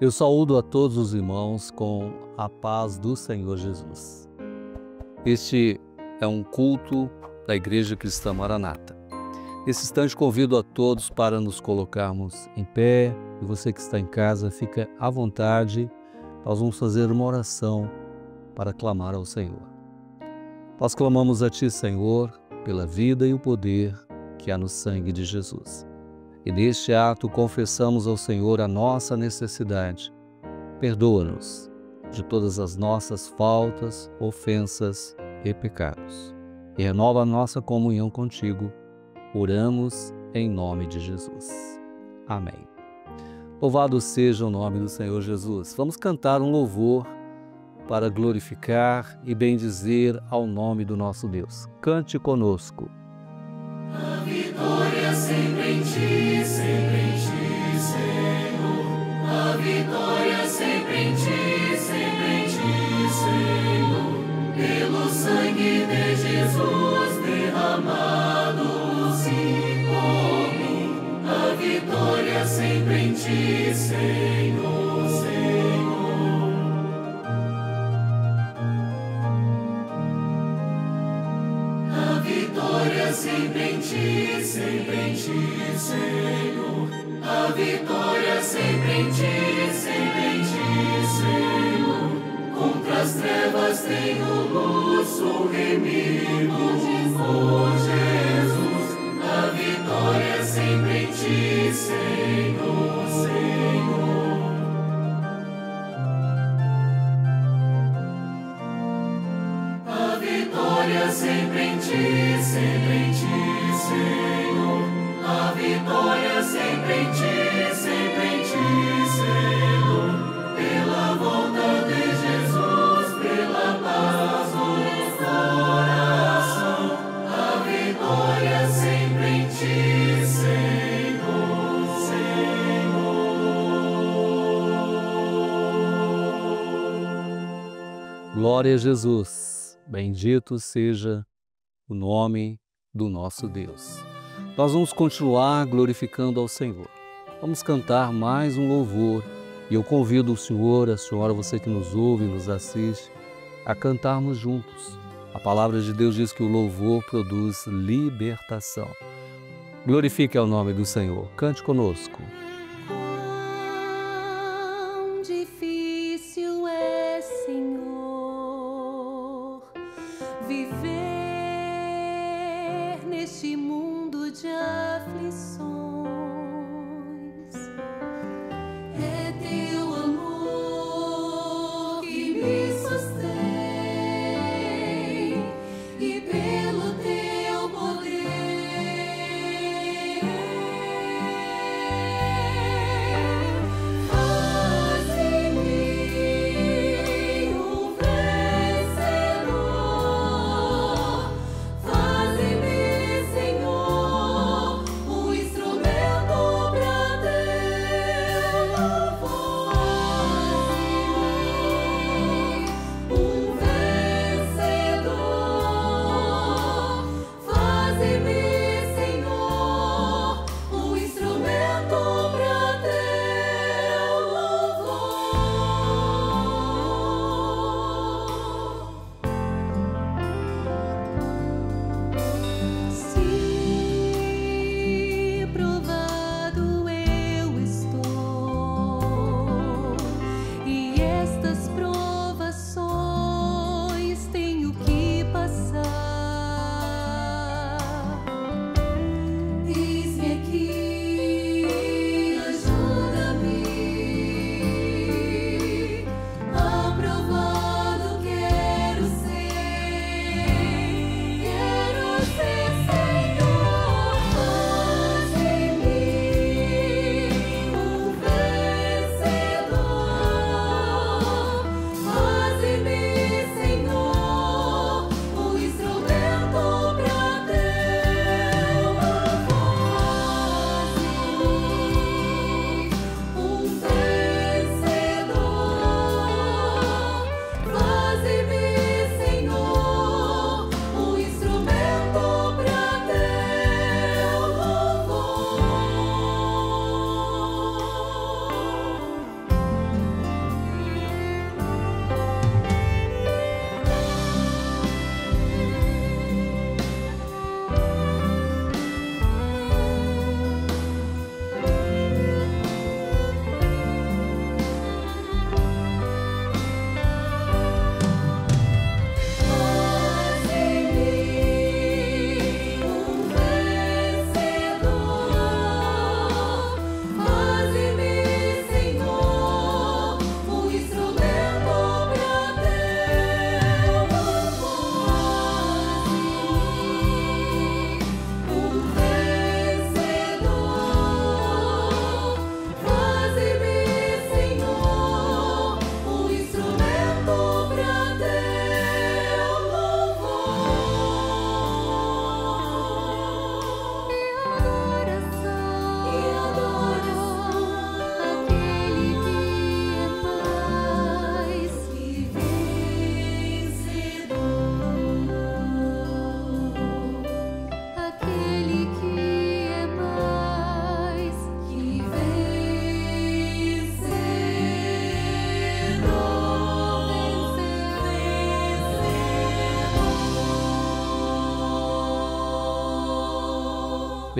Eu saúdo a todos os irmãos com a paz do Senhor Jesus. Este é um culto da Igreja Cristã Maranata. Nesse instante convido a todos para nos colocarmos em pé, e você que está em casa fica à vontade. Nós vamos fazer uma oração para clamar ao Senhor. Nós clamamos a Ti, Senhor, pela vida e o poder que há no sangue de Jesus. E neste ato confessamos ao Senhor a nossa necessidade. Perdoa-nos de todas as nossas faltas, ofensas e pecados. E renova a nossa comunhão contigo. Oramos em nome de Jesus. Amém. Louvado seja o nome do Senhor Jesus. Vamos cantar um louvor para glorificar e bendizer ao nome do nosso Deus. Cante conosco. A vitória sempre em Ti, Senhor. A vitória sempre em Ti, Senhor. Pelo sangue de Jesus derramado se come. A vitória sempre em Ti, Senhor, Senhor. A vitória sempre em Ti, Senhor. A vitória sempre em Ti, Senhor. Contra as trevas tenho luz, sou remido por Jesus. A vitória sempre em Ti, Senhor, Senhor. A vitória sempre em Ti, Senhor. A vitória sempre em Ti, Senhor. Pela volta de Jesus, pela paz no coração. A vitória sempre em Ti, Senhor, Senhor. Glória a Jesus. Bendito seja o nome do nosso Deus. Nós vamos continuar glorificando ao Senhor. Vamos cantar mais um louvor e eu convido o senhor, a senhora, você que nos ouve e nos assiste, a cantarmos juntos. A palavra de Deus diz que o louvor produz libertação. Glorifique ao nome do Senhor. Cante conosco. Quão difícil é, Senhor, viver neste mundo de aflições. É Teu amor que me sustém e pelo Teu poder faz de mim um vencedor.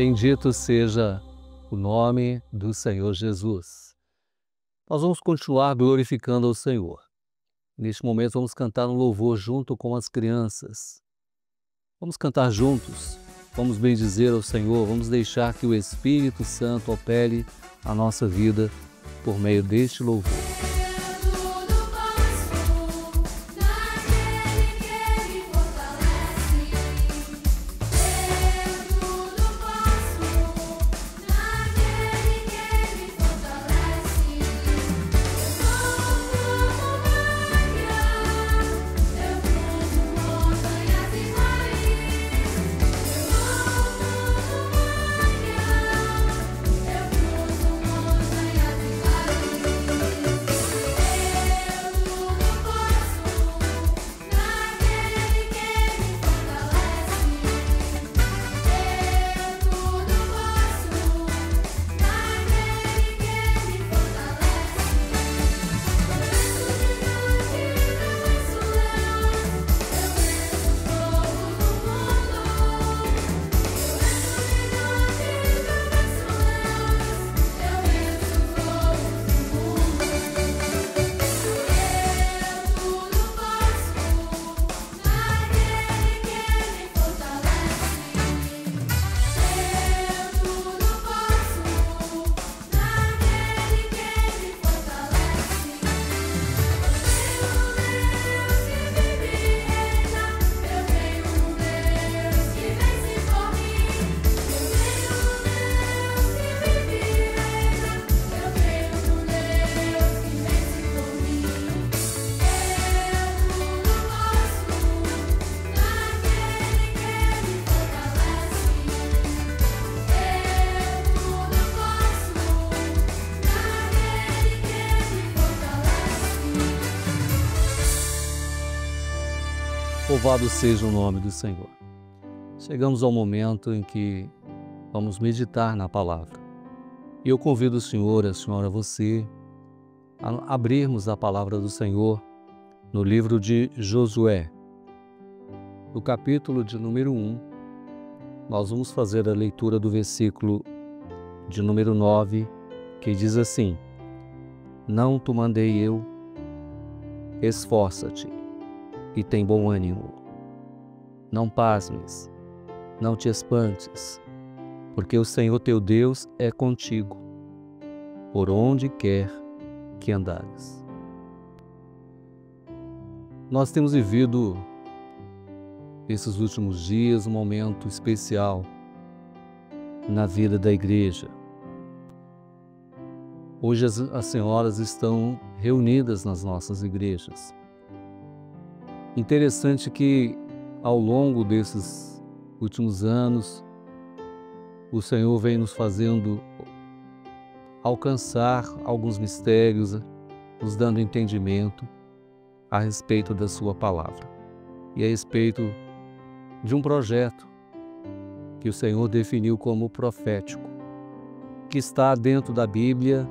Bendito seja o nome do Senhor Jesus. Nós vamos continuar glorificando ao Senhor. Neste momento vamos cantar um louvor junto com as crianças. Vamos cantar juntos, vamos bendizer ao Senhor, vamos deixar que o Espírito Santo opere a nossa vida por meio deste louvor. Louvado seja o nome do Senhor. Chegamos ao momento em que vamos meditar na palavra. E eu convido o Senhor, a senhora, você, a abrirmos a palavra do Senhor no livro de Josué. No capítulo de número 1, nós vamos fazer a leitura do versículo de número 9, que diz assim: Não te mandei eu, esforça-te e tem bom ânimo. Não pasmes, não te espantes, porque o Senhor teu Deus é contigo, por onde quer que andares. Nós temos vivido esses últimos dias um momento especial na vida da igreja. Hoje as senhoras estão reunidas nas nossas igrejas. Interessante que ao longo desses últimos anos o Senhor vem nos fazendo alcançar alguns mistérios, nos dando entendimento a respeito da sua palavra e a respeito de um projeto que o Senhor definiu como profético, que está dentro da Bíblia,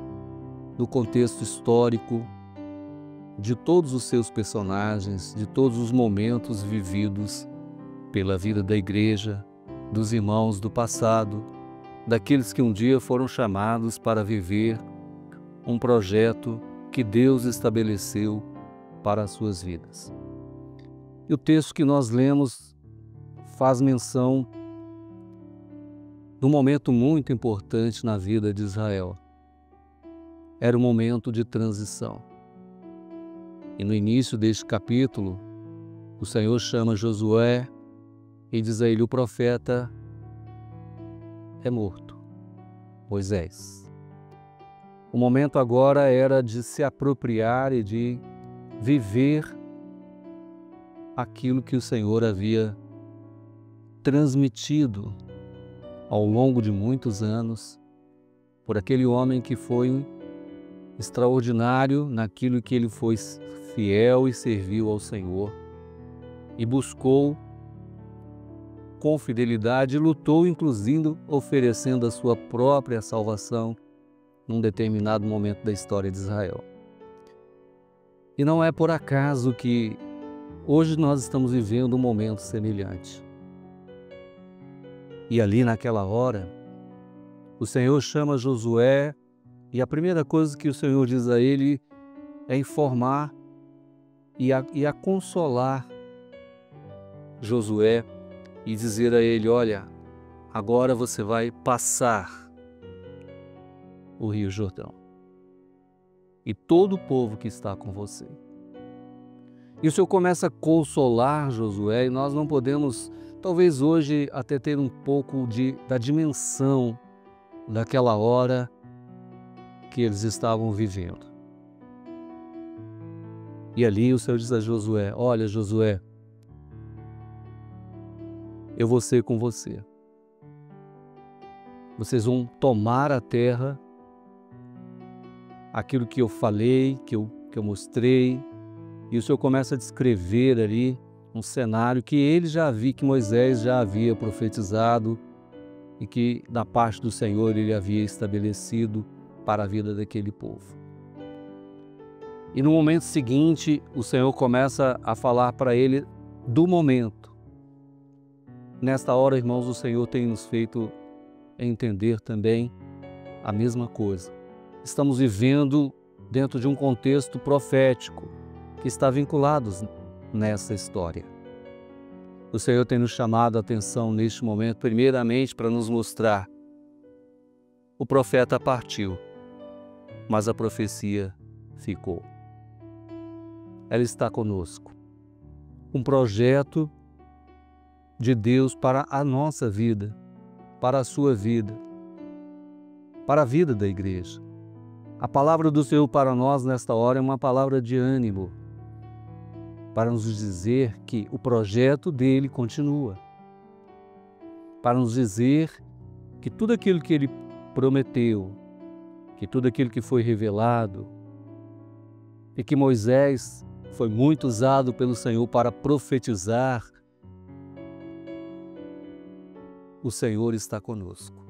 no contexto histórico de todos os seus personagens, de todos os momentos vividos pela vida da igreja, dos irmãos do passado, daqueles que um dia foram chamados para viver um projeto que Deus estabeleceu para as suas vidas. E o texto que nós lemos faz menção de um momento muito importante na vida de Israel. Era um momento de transição. E no início deste capítulo, o Senhor chama Josué e diz a ele: o profeta é morto, Moisés. O momento agora era de se apropriar e de viver aquilo que o Senhor havia transmitido ao longo de muitos anos por aquele homem que foi extraordinário naquilo que ele foi fiel e serviu ao Senhor e buscou com fidelidade, lutou inclusive oferecendo a sua própria salvação num determinado momento da história de Israel. E não é por acaso que hoje nós estamos vivendo um momento semelhante. E ali naquela hora, O Senhor chama Josué e a primeira coisa que o Senhor diz a ele é informar e a consolar Josué e dizer a ele: olha, agora você vai passar o Rio Jordão e todo o povo que está com você. E o Senhor começa a consolar Josué e nós não podemos, talvez hoje, até ter um pouco da dimensão daquela hora que eles estavam vivendo. E ali o Senhor diz a Josué: olha, Josué, eu vou ser com você. Vocês vão tomar a terra, aquilo que eu falei, que eu mostrei. E o Senhor começa a descrever ali um cenário que ele já havia, que Moisés já havia profetizado e que da parte do Senhor ele havia estabelecido para a vida daquele povo. E no momento seguinte, o Senhor começa a falar para ele do momento. Nesta hora, irmãos, o Senhor tem nos feito entender também a mesma coisa. Estamos vivendo dentro de um contexto profético que está vinculado nessa história. O Senhor tem nos chamado a atenção neste momento, primeiramente para nos mostrar: o profeta partiu, mas a profecia ficou. Ela está conosco. Um projeto de Deus para a nossa vida, para a sua vida, para a vida da igreja. A palavra do Senhor para nós nesta hora é uma palavra de ânimo, para nos dizer que o projeto dele continua, para nos dizer que tudo aquilo que ele prometeu, que tudo aquilo que foi revelado, e que Moisés foi muito usado pelo Senhor para profetizar, o Senhor está conosco.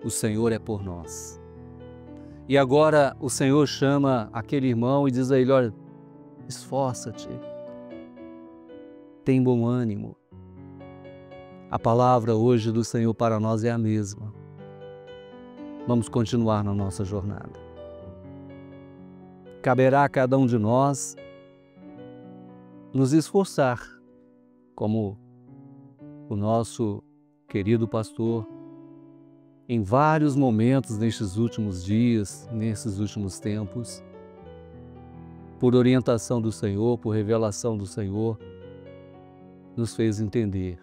O Senhor é por nós. E agora o Senhor chama aquele irmão e diz a ele: olha, esforça-te, tem bom ânimo. A palavra hoje do Senhor para nós é a mesma. Vamos continuar na nossa jornada. Caberá a cada um de nós nos esforçar, como o nosso querido pastor, em vários momentos nestes últimos dias, nesses últimos tempos, por orientação do Senhor, por revelação do Senhor, nos fez entender.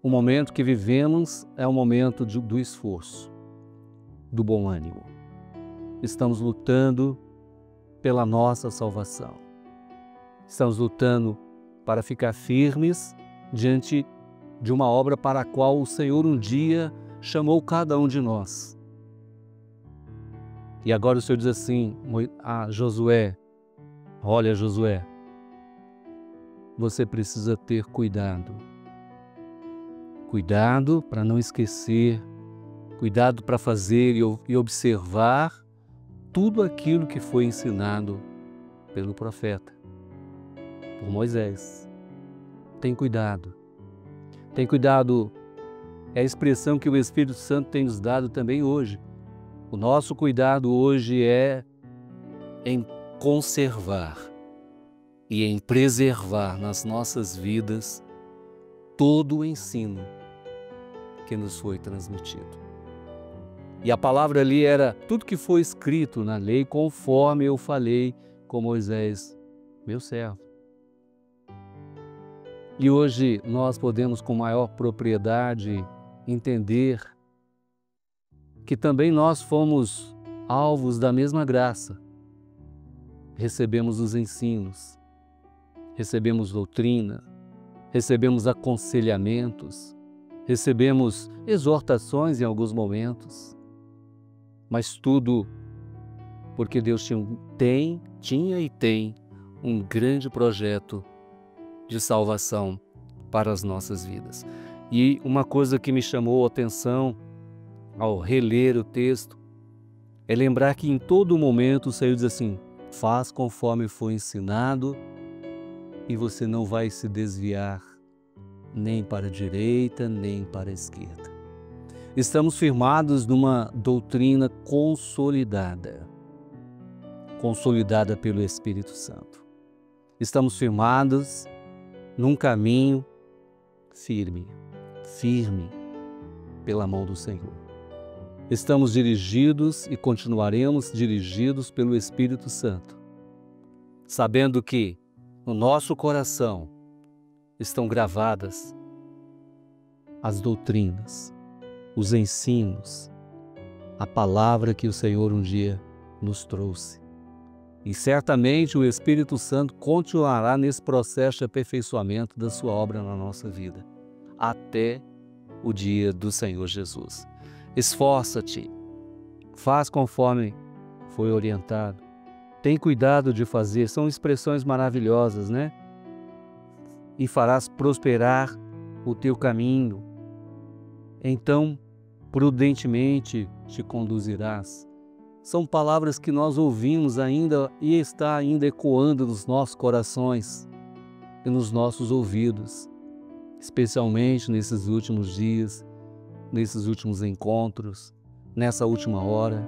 O momento que vivemos é o momento do esforço, do bom ânimo. Estamos lutando pela nossa salvação. Estamos lutando para ficar firmes diante de uma obra para a qual o Senhor um dia chamou cada um de nós. E agora o Senhor diz assim a Josué: olha, Josué, você precisa ter cuidado. Cuidado para não esquecer, cuidado para fazer e observar tudo aquilo que foi ensinado pelo profeta, por Moisés. Tem cuidado. Tem cuidado é a expressão que o Espírito Santo tem nos dado também hoje. O nosso cuidado hoje é em conservar e em preservar nas nossas vidas todo o ensino que nos foi transmitido. E a palavra ali era tudo que foi escrito na lei, conforme eu falei com Moisés, meu servo. E hoje nós podemos com maior propriedade entender que também nós fomos alvos da mesma graça. Recebemos os ensinos, recebemos doutrina, recebemos aconselhamentos, recebemos exortações em alguns momentos, mas tudo porque Deus tinha e tem um grande projeto de salvação para as nossas vidas. E uma coisa que me chamou a atenção ao reler o texto é lembrar que em todo momento o Senhor diz assim: faz conforme foi ensinado e você não vai se desviar nem para a direita nem para a esquerda. Estamos firmados numa doutrina consolidada pelo Espírito Santo. Estamos firmados num caminho firme pela mão do Senhor. Estamos dirigidos e continuaremos dirigidos pelo Espírito Santo, sabendo que no nosso coração estão gravadas as doutrinas, os ensinos, a palavra que o Senhor um dia nos trouxe. E certamente o Espírito Santo continuará nesse processo de aperfeiçoamento da sua obra na nossa vida, até o dia do Senhor Jesus. Esforça-te, faz conforme foi orientado, tem cuidado de fazer, são expressões maravilhosas, né? E farás prosperar o teu caminho, então prudentemente te conduzirás. São palavras que nós ouvimos ainda e está ainda ecoando nos nossos corações e nos nossos ouvidos, especialmente nesses últimos dias, nesses últimos encontros, nessa última hora.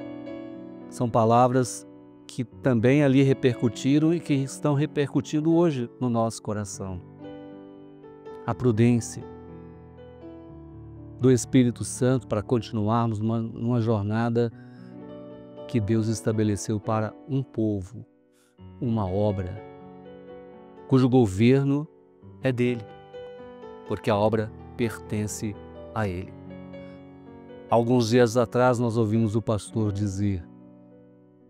São palavras que também ali repercutiram e que estão repercutindo hoje no nosso coração. A prudência do Espírito Santo para continuarmos numa jornada que Deus estabeleceu para um povo, uma obra, cujo governo é dele, porque a obra pertence a ele. Alguns dias atrás nós ouvimos o pastor dizer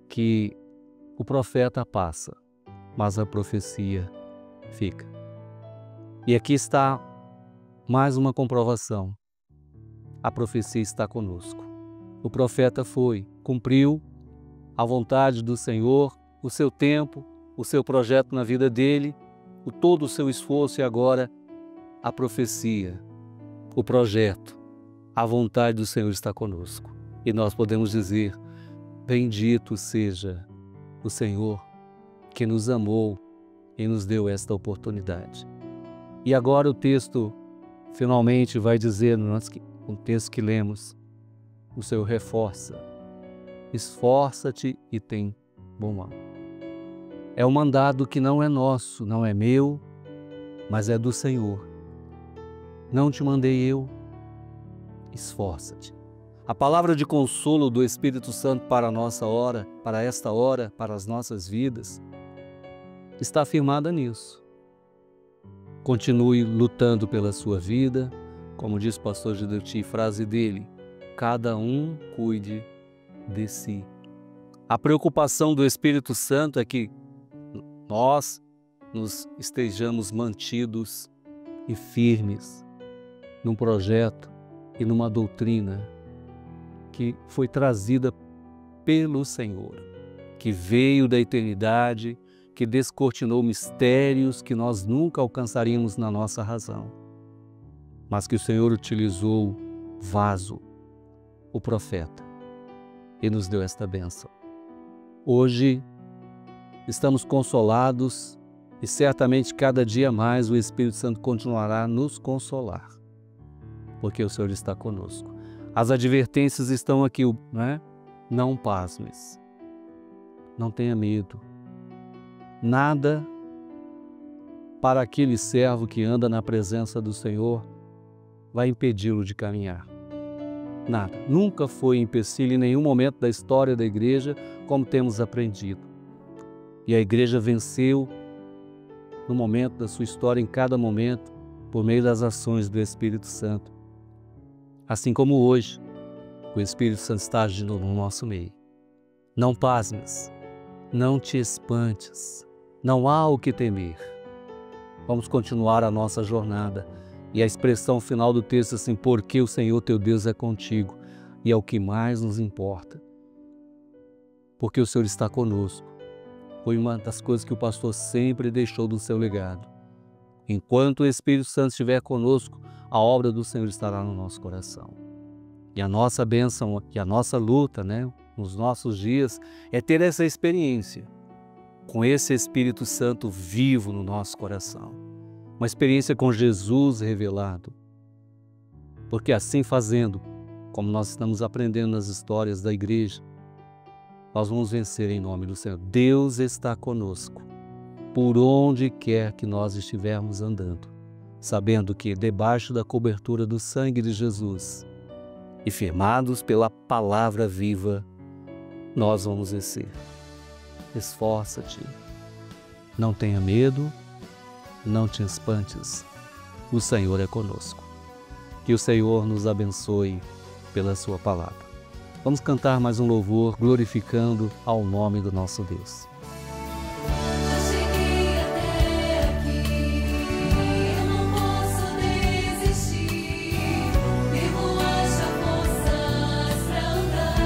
que o profeta passa, mas a profecia fica. E aqui está mais uma comprovação. A profecia está conosco. O profeta foi, cumpriu a vontade do Senhor, o seu tempo, o seu projeto na vida dele, todo o seu esforço, e agora a profecia, o projeto, a vontade do Senhor está conosco. E nós podemos dizer: bendito seja o Senhor que nos amou e nos deu esta oportunidade. E agora o texto finalmente vai dizer, no texto que lemos, o Senhor reforça: esforça-te e tem bom ânimo. É um mandado que não é nosso, não é meu, mas é do Senhor. Não te mandei eu, esforça-te. A palavra de consolo do Espírito Santo para a nossa hora, para esta hora, para as nossas vidas, está firmada nisso. Continue lutando pela sua vida, como diz o pastor Gideuti, frase dele: cada um cuide de si. A preocupação do Espírito Santo é que nós nos estejamos mantidos e firmes num projeto e numa doutrina que foi trazida pelo Senhor, que veio da eternidade, que descortinou mistérios que nós nunca alcançaríamos na nossa razão, mas que o Senhor utilizou o vaso, o profeta, e nos deu esta bênção. Hoje estamos consolados e certamente cada dia mais o Espírito Santo continuará a nos consolar, porque o Senhor está conosco. As advertências estão aqui, né? Não pasmes, não tenha medo. Nada para aquele servo que anda na presença do Senhor vai impedi-lo de caminhar. Nada. Nunca foi empecilho em nenhum momento da história da igreja, como temos aprendido. E a igreja venceu no momento da sua história, em cada momento, por meio das ações do Espírito Santo. Assim como hoje, o Espírito Santo está agindo no nosso meio. Não pasmes, não te espantes, não há o que temer. Vamos continuar a nossa jornada. E a expressão final do texto é assim: porque o Senhor teu Deus é contigo, e é o que mais nos importa. Porque o Senhor está conosco. Foi uma das coisas que o pastor sempre deixou do seu legado. Enquanto o Espírito Santo estiver conosco, a obra do Senhor estará no nosso coração. E a nossa bênção e a nossa luta, né, nos nossos dias, é ter essa experiência com esse Espírito Santo vivo no nosso coração. Uma experiência com Jesus revelado. Porque assim fazendo, como nós estamos aprendendo nas histórias da igreja, nós vamos vencer em nome do Senhor. Deus está conosco, por onde quer que nós estivermos andando, sabendo que debaixo da cobertura do sangue de Jesus e firmados pela palavra viva, nós vamos vencer. Esforça-te, não tenha medo, não te espantes, o Senhor é conosco. Que o Senhor nos abençoe pela sua palavra. Vamos cantar mais um louvor glorificando ao nome do nosso Deus. Já cheguei até aqui, eu não posso desistir. Devo achar forças pra andar.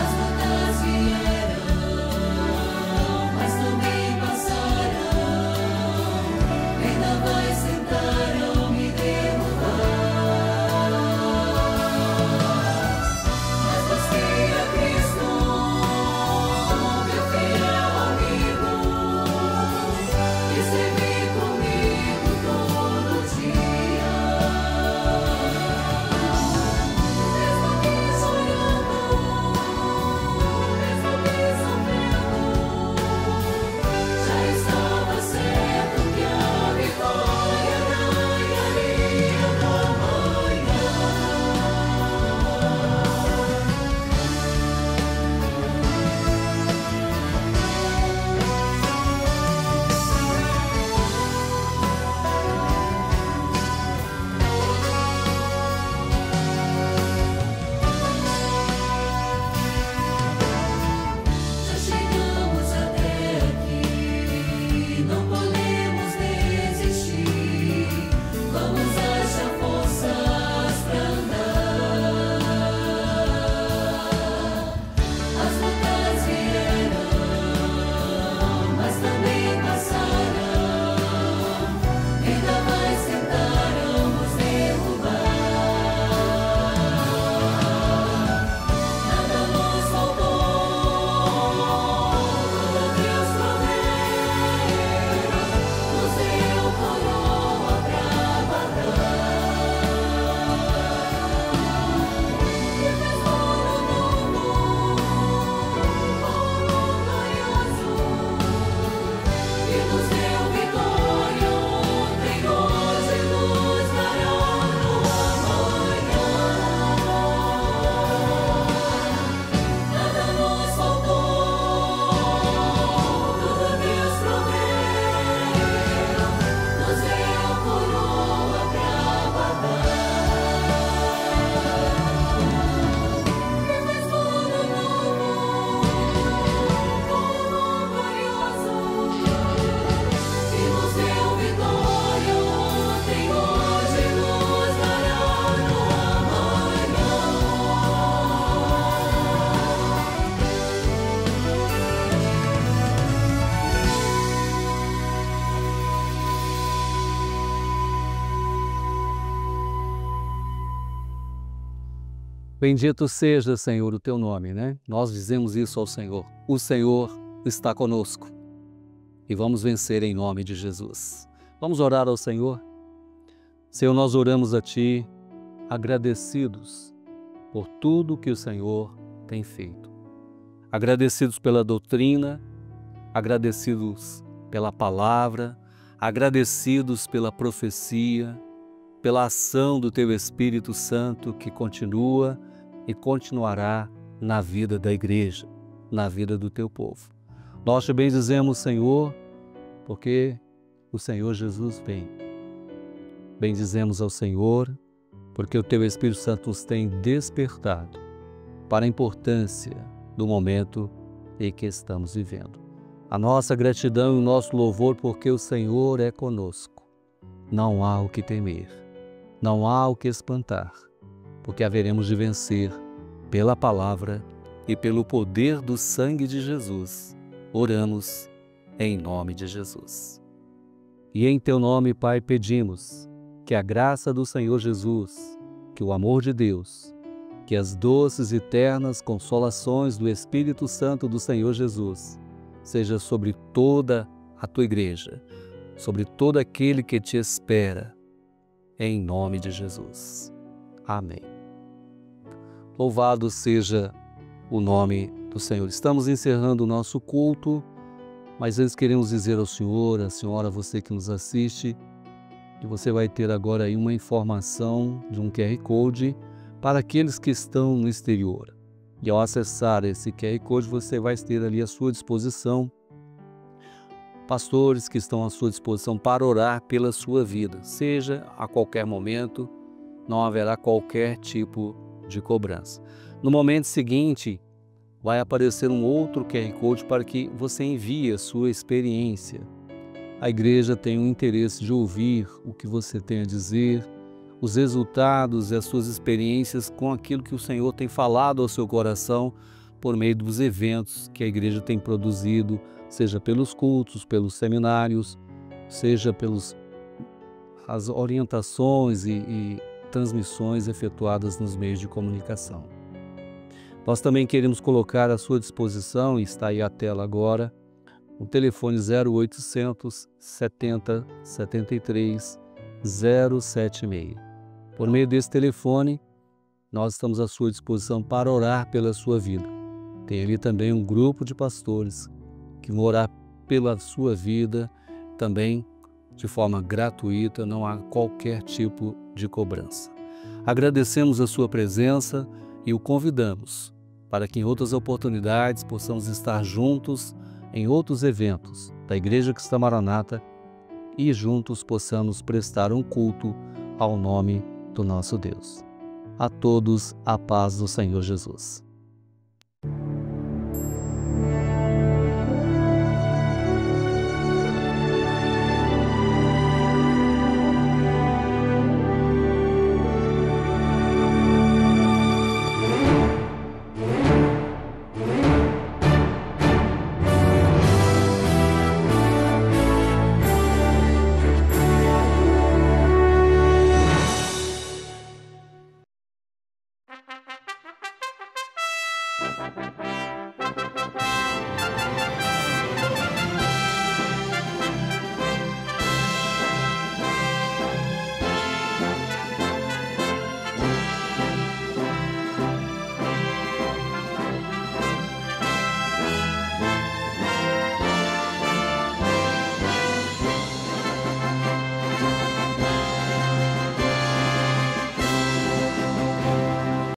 As lutas vierão, mas também passarão. Vendavais tentarão me derrubar. Bendito seja, Senhor, o teu nome, né? Nós dizemos isso ao Senhor. O Senhor está conosco e vamos vencer em nome de Jesus. Vamos orar ao Senhor? Senhor, nós oramos a Ti agradecidos por tudo que o Senhor tem feito. Agradecidos pela doutrina, agradecidos pela palavra, agradecidos pela profecia, pela ação do Teu Espírito Santo que continua e continuará na vida da igreja, na vida do Teu povo. Nós te bendizemos, Senhor, porque o Senhor Jesus vem. Bendizemos ao Senhor, porque o Teu Espírito Santo nos tem despertado para a importância do momento em que estamos vivendo. A nossa gratidão e o nosso louvor, porque o Senhor é conosco. Não há o que temer, não há o que espantar, porque haveremos de vencer pela palavra e pelo poder do sangue de Jesus. Oramos em nome de Jesus. E em Teu nome, Pai, pedimos que a graça do Senhor Jesus, que o amor de Deus, que as doces e ternas consolações do Espírito Santo do Senhor Jesus seja sobre toda a Tua igreja, sobre todo aquele que Te espera, em nome de Jesus. Amém. Louvado seja o nome do Senhor. Estamos encerrando o nosso culto, mas antes queremos dizer ao Senhor, à senhora, você que nos assiste, que você vai ter agora aí uma informação de um QR Code para aqueles que estão no exterior. E ao acessar esse QR Code, você vai ter ali à sua disposição pastores que estão à sua disposição para orar pela sua vida, seja a qualquer momento, não haverá qualquer tipo de cobrança. No momento seguinte, vai aparecer um outro QR Code para que você envie a sua experiência. A igreja tem um interesse de ouvir o que você tem a dizer, os resultados e as suas experiências com aquilo que o Senhor tem falado ao seu coração por meio dos eventos que a igreja tem produzido, seja pelos cultos, pelos seminários, seja pelas orientações e transmissões efetuadas nos meios de comunicação. Nós também queremos colocar à sua disposição, e está aí a tela agora, o telefone 0800 70 73 076. Por meio desse telefone, nós estamos à sua disposição para orar pela sua vida. Tem ali também um grupo de pastores que vão orar pela sua vida, também de forma gratuita, não há qualquer tipo de cobrança. Agradecemos a sua presença e o convidamos para que em outras oportunidades possamos estar juntos em outros eventos da Igreja Cristã Maranata e juntos possamos prestar um culto ao nome do nosso Deus. A todos a paz do Senhor Jesus.